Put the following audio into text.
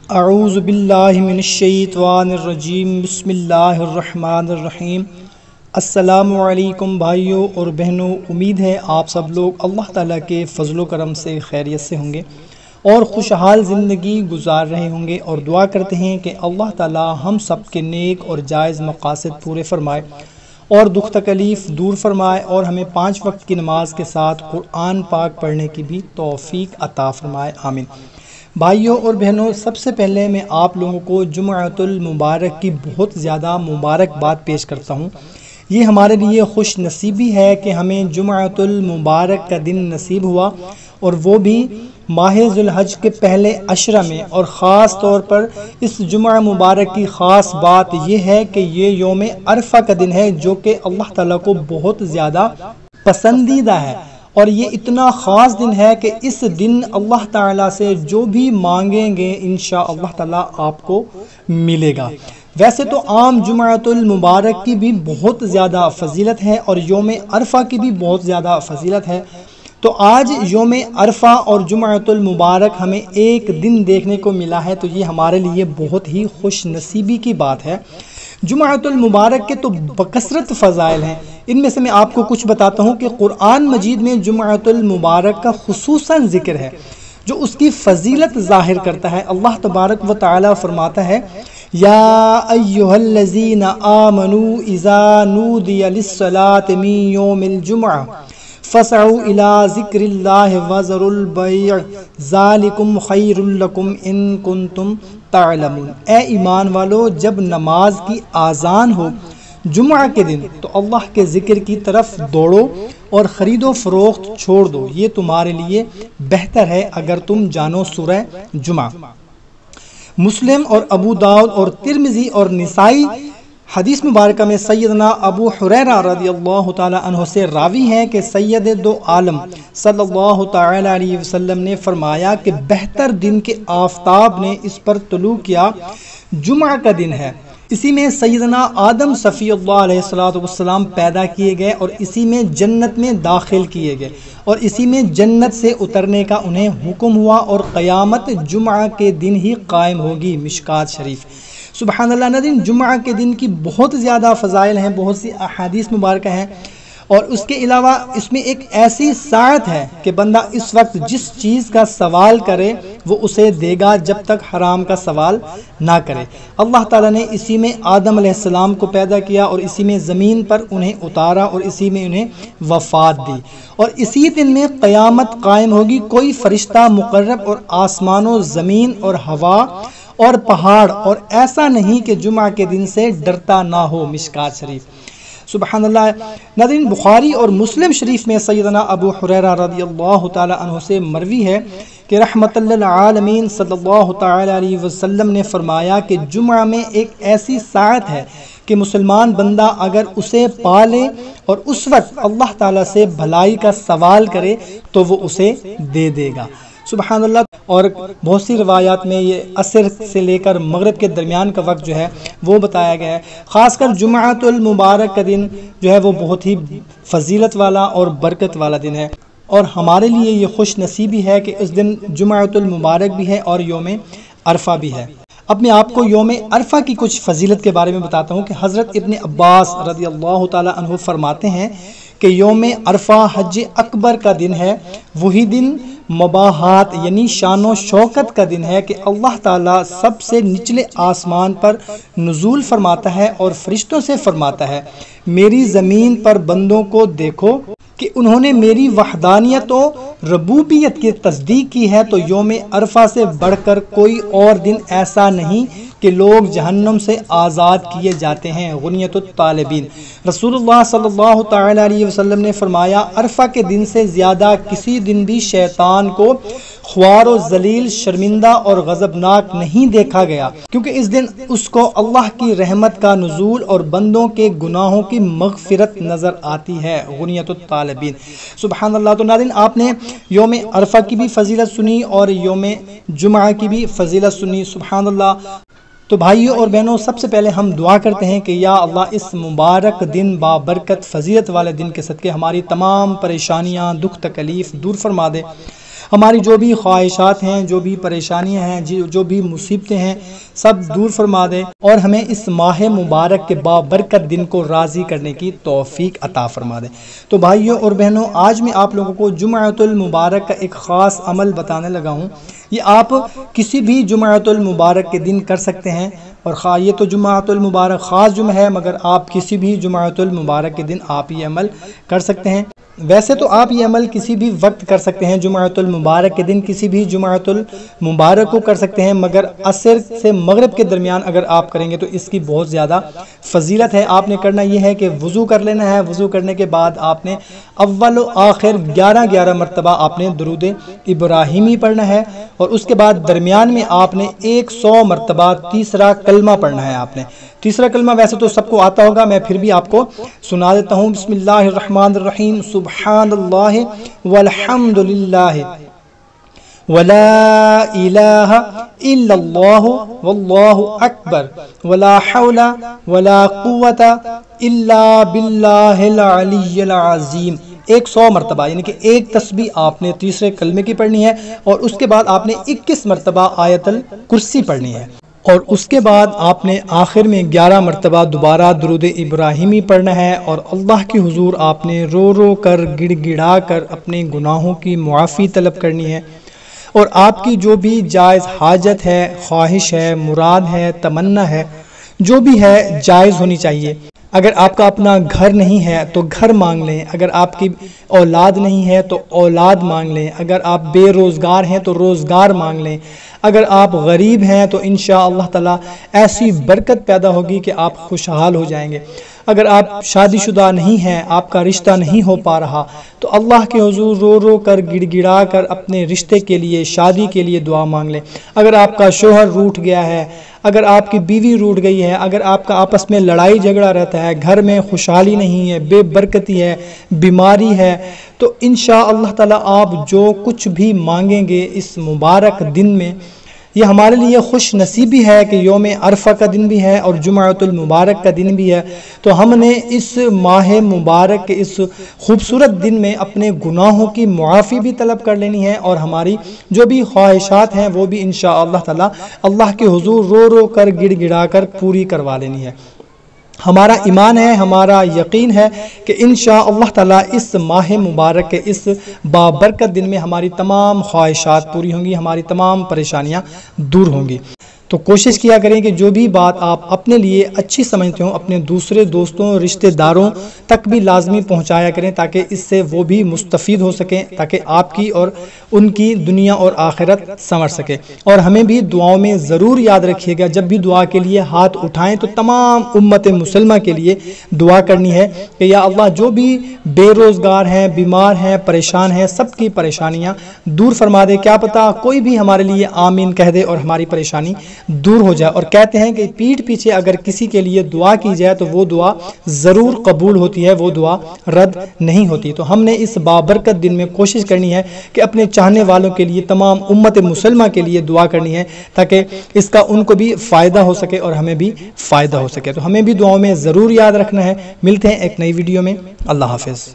اعوذ باللہ من الشیطان الرجیم بسم اللہ الرحمن الرحیم۔ السلام علیکم بھائیوں اور بہنوں، امید ہے آپ سب لوگ اللہ تعالیٰ کے فضل و کرم سے خیریت سے ہوں گے اور خوشحال زندگی گزار رہے ہوں گے، اور دعا کرتے ہیں کہ اللہ تعالیٰ ہم سب کے نیک اور جائز مقاصد پورے فرمائے اور دکھ تکلیف دور فرمائے، اور ہمیں 5 وقت کی نماز کے ساتھ قرآن پاک پڑھنے کی بھی توفیق عطا فرمائے، آمین۔ بھائیوں اور بہنوں، سب سے پہلے میں آپ لوگوں کو جمعۃ المبارک کی بہت زیادہ مبارکباد پیش کرتا ہوں۔ یہ ہمارے لیے خوش نصیبی ہے کہ ہمیں جمعۃ المبارک کا دن نصیب ہوا، اور وہ بھی ماہ ذو الحج کے پہلے عشرہ میں، اور خاص طور پر اس جمعہ مبارک کی خاص بات یہ ہے کہ یہ یوم عرفہ کا دن ہے، جو کہ اللہ تعالیٰ کو بہت زیادہ پسندیدہ ہے، اور یہ اتنا خاص دن ہے کہ اس دن اللہ تعالیٰ سے جو بھی مانگیں گے انشاءاللہ تعالیٰ آپ کو ملے گا۔ ویسے تو عام جمعۃ المبارک کی بھی بہت زیادہ فضیلت ہے اور یوم عرفہ کی بھی بہت زیادہ فضیلت ہے، تو آج یوم عرفہ اور جمعۃ المبارک ہمیں ایک دن دیکھنے کو ملا ہے، تو یہ ہمارے لیے بہت ہی خوش نصیبی کی بات ہے۔ جمعۃ المبارک کے تو بکثرت فضائل ہیں، ان میں سے میں آپ کو کچھ بتاتا ہوں کہ قرآن مجید میں جمعۃ المبارک کا خصوصاً ذکر ہے جو اس کی فضیلت ظاہر کرتا ہے۔ اللہ تبارک و تعالی فرماتا ہے، یا ایھا الذین آمنوا اذا نودی للصلاۃ من یوم الجمعہ فاسعوا الی ذکر اللہ وذروا البیع ذالکم خیر لکم ان کنتم تعلمون۔ اے ایمان والو، جب نماز کی اذان ہو جمعہ کے دن تو اللہ کے ذکر کی طرف دوڑو اور خرید و فروخت چھوڑ دو، یہ تمہارے لیے بہتر ہے اگر تم جانو۔ سورہ جمعہ۔ مسلم اور ابو داؤد اور ترمذی اور نسائی حدیث مبارکہ میں سیدنا ابو ہریرہ رضی اللہ تعالی عنہ سے راوی ہیں کہ سید دو عالم صلی اللہ تعالی علیہ وسلم نے فرمایا کہ بہتر دن کے آفتاب نے اس پر طلوع کیا جمعہ کا دن ہے، اسی میں سیدنا آدم صفی اللہ علیہ السلام پیدا کیے گئے، اور اسی میں جنت میں داخل کیے گئے، اور اسی میں جنت سے اترنے کا انہیں حکم ہوا، اور قیامت جمعہ کے دن ہی قائم ہوگی۔ مشکات شریف۔ سبحان اللہ۔ ناظرین، جمعہ کے دن کی بہت زیادہ فضائل ہیں، بہت سی احادیث مبارکہ ہیں، اور اس کے علاوہ اس میں ایک ایسی ساعت ہے کہ بندہ اس وقت جس چیز کا سوال کرے وہ اسے دے گا جب تک حرام کا سوال نہ کرے۔ اللہ تعالیٰ نے اسی میں آدم علیہ السلام کو پیدا کیا، اور اسی میں زمین پر انہیں اتارا، اور اسی میں انہیں وفات دی، اور اسی دن میں قیامت قائم ہوگی۔ کوئی فرشتہ مقرب اور آسمان و زمین اور ہوا اور پہاڑ اور ایسا نہیں کہ جمعہ کے دن سے ڈرتا نہ ہو۔ مشکات شریف۔ سبحان اللہ۔ ناظرین، بخاری اور مسلم شریف میں سیدنا ابو ہریرہ رضی اللہ تعالی عنہ سے مروی ہے کہ رحمت للعالمین صلی اللہ تعالی علیہ وسلم نے فرمایا کہ جمعہ میں ایک ایسی ساعت ہے کہ مسلمان بندہ اگر اسے پا لے اور اس وقت اللہ تعالیٰ سے بھلائی کا سوال کرے تو وہ اسے دے دے گا۔ سبحان اللہ۔ اور بہت سی روایات میں یہ عصر سے لے کر مغرب کے درمیان کا وقت جو ہے وہ بتایا گیا ہے۔ خاص کر جمعۃ المبارک کا دن جو ہے وہ بہت ہی فضیلت والا اور برکت والا دن ہے، اور ہمارے لیے یہ خوش نصیبی ہے کہ اس دن جمعۃ المبارک بھی ہے اور یوم عرفہ بھی ہے۔ اب میں آپ کو یوم عرفہ کی کچھ فضیلت کے بارے میں بتاتا ہوں کہ حضرت ابن عباس رضی اللہ تعالی عنہ فرماتے ہیں کہ یوم عرفہ حج اکبر کا دن ہے، وہی دن مباحات یعنی شان و شوکت کا دن ہے کہ اللہ تعالیٰ سب سے نچلے آسمان پر نزول فرماتا ہے اور فرشتوں سے فرماتا ہے، میری زمین پر بندوں کو دیکھو کہ انہوں نے میری وحدانیت و ربوبیت کی تصدیق کی ہے، تو یوم عرفہ سے بڑھ کر کوئی اور دن ایسا نہیں کہ لوگ جہنم سے آزاد کیے جاتے ہیں۔ غنیۃ الطالبین۔ رسول اللہ صلی اللہ تعالی علیہ وسلم نے فرمایا، عرفہ کے دن سے زیادہ کسی دن بھی شیطان کو خوار و ذلیل، شرمندہ اور غضبناک نہیں دیکھا گیا، کیونکہ اس دن اس کو اللہ کی رحمت کا نزول اور بندوں کے گناہوں کی مغفرت نظر آتی ہے۔ غنیۃ الطالبین۔ سبحان اللہ۔ تو ناظرین، آپ نے یوم عرفہ کی بھی فضیلت سنی اور یوم جمعہ کی بھی فضیلت سنی۔ سبحان اللہ۔ تو بھائیوں اور بہنوں، سب سے پہلے ہم دعا کرتے ہیں کہ یا اللہ اس مبارک دن بابرکت فضیلت والے دن کے صدقے ہماری تمام پریشانیاں، دکھ تکلیف دور فرما دے۔ ہماری جو بھی خواہشات ہیں، جو بھی پریشانیاں ہیں، جو بھی مصیبتیں ہیں، سب دور فرما دے اور ہمیں اس ماہ مبارک کے بابرکت دن کو راضی کرنے کی توفیق عطا فرما دے۔ تو بھائیوں اور بہنوں، آج میں آپ لوگوں کو جمعۃ المبارک کا ایک خاص عمل بتانے لگا ہوں۔ یہ آپ کسی بھی جمعۃ المبارک کے دن کر سکتے ہیں، اور یہ تو جمعۃ المبارک خاص جمعہ ہے، مگر آپ کسی بھی جمعۃ المبارک کے دن آپ یہ عمل کر سکتے ہیں۔ ویسے تو آپ یہ عمل کسی بھی وقت کر سکتے ہیں، جمعۃ المبارک کے دن کسی بھی جمعۃ المبارک کو کر سکتے ہیں، مگر عصر سے مغرب کے درمیان اگر آپ کریں گے تو اس کی بہت زیادہ فضیلت ہے۔ آپ نے کرنا یہ ہے کہ وضو کر لینا ہے، وضو کرنے کے بعد آپ نے اول و آخر 11 مرتبہ آپ نے درود ابراہیمی پڑھنا ہے، اور اس کے بعد درمیان میں آپ نے 100 مرتبہ تیسرا کلمہ پڑھنا ہے۔ آپ نے تیسرا کلمہ ویسے تو سب کو آتا ہوگا، میں پھر بھی آپ کو سنا دیتا ہوں۔ بسم اللہ الرحمن الرحیم، سبحان اللہ والحمد للہ ولا الہ الا اللہ واللہ اکبر ولا حول ولا قوت الا باللہ العلی العظیم، 100 مرتبہ، یعنی کہ ایک تسبیح آپ نے تیسرے کلمے کی پڑھنی ہے، اور اس کے بعد آپ نے 21 مرتبہ آیت الکرسی پڑھنی ہے، اور اس کے بعد آپ نے آخر میں 11 مرتبہ دوبارہ درود ابراہیمی پڑھنا ہے، اور اللہ کے حضور آپ نے رو رو کر گڑ گڑا کر اپنے گناہوں کی معافی طلب کرنی ہے، اور آپ کی جو بھی جائز حاجت ہے، خواہش ہے، مراد ہے، تمنا ہے، جو بھی ہے جائز ہونی چاہیے۔ اگر آپ کا اپنا گھر نہیں ہے تو گھر مانگ لیں، اگر آپ کی اولاد نہیں ہے تو اولاد مانگ لیں، اگر آپ بے روزگار ہیں تو روزگار مانگ لیں، اگر آپ غریب ہیں تو انشاءاللہ تعالی ایسی برکت پیدا ہوگی کہ آپ خوشحال ہو جائیں گے۔ اگر آپ شادی شدہ نہیں ہیں، آپ کا رشتہ نہیں ہو پا رہا، تو اللہ کے حضور رو رو کر گڑ گڑا کر اپنے رشتے کے لیے، شادی کے لیے دعا مانگ لیں۔ اگر آپ کا شوہر روٹھ گیا ہے، اگر آپ کی بیوی روٹھ گئی ہے، اگر آپ کا آپس میں لڑائی جھگڑا رہتا ہے، گھر میں خوشحالی نہیں ہے، بے برکتی ہے، بیماری ہے، تو انشاءاللہ تعالی آپ جو کچھ بھی مانگیں گے اس مبارک دن میں، یہ ہمارے لیے خوش نصیبی ہے کہ یوم عرفہ کا دن بھی ہے اور جمعۃ المبارک کا دن بھی ہے، تو ہم نے اس ماہ مبارک کے اس خوبصورت دن میں اپنے گناہوں کی معافی بھی طلب کر لینی ہے، اور ہماری جو بھی خواہشات ہیں وہ بھی انشاءاللہ تعالی اللہ کے حضور رو رو کر گڑ گڑا کر پوری کروا لینی ہے۔ ہمارا ایمان ہے، ہمارا یقین ہے کہ انشاءاللہ تعالی اس ماہ مبارک کے اس بابرکت دن میں ہماری تمام خواہشات پوری ہوں گی، ہماری تمام پریشانیاں دور ہوں گی۔ تو کوشش کیا کریں کہ جو بھی بات آپ اپنے لیے اچھی سمجھتے ہوں اپنے دوسرے دوستوں رشتہ داروں تک بھی لازمی پہنچایا کریں، تاکہ اس سے وہ بھی مستفید ہو سکیں، تاکہ آپ کی اور ان کی دنیا اور آخرت سنور سکے۔ اور ہمیں بھی دعاؤں میں ضرور یاد رکھیے گا، جب بھی دعا کے لیے ہاتھ اٹھائیں تو تمام امت مسلمہ کے لیے دعا کرنی ہے کہ یا اللہ جو بھی بے روزگار ہیں، بیمار ہیں، پریشان ہیں، سب کی پریشانیاں دور فرما دے۔ کیا پتہ کوئی بھی ہمارے لیے آمین کہہ دے اور ہماری پریشانی دور ہو جائے۔ اور کہتے ہیں کہ پیٹھ پیچھے اگر کسی کے لیے دعا کی جائے تو وہ دعا ضرور قبول ہوتی ہے، وہ دعا رد نہیں ہوتی۔ تو ہم نے اس بابرکت دن میں کوشش کرنی ہے کہ اپنے چاہنے والوں کے لیے، تمام امت مسلمہ کے لیے دعا کرنی ہے، تاکہ اس کا ان کو بھی فائدہ ہو سکے اور ہمیں بھی فائدہ ہو سکے۔ تو ہمیں بھی دعاؤں میں ضرور یاد رکھنا ہے۔ ملتے ہیں ایک نئی ویڈیو میں۔ اللہ حافظ۔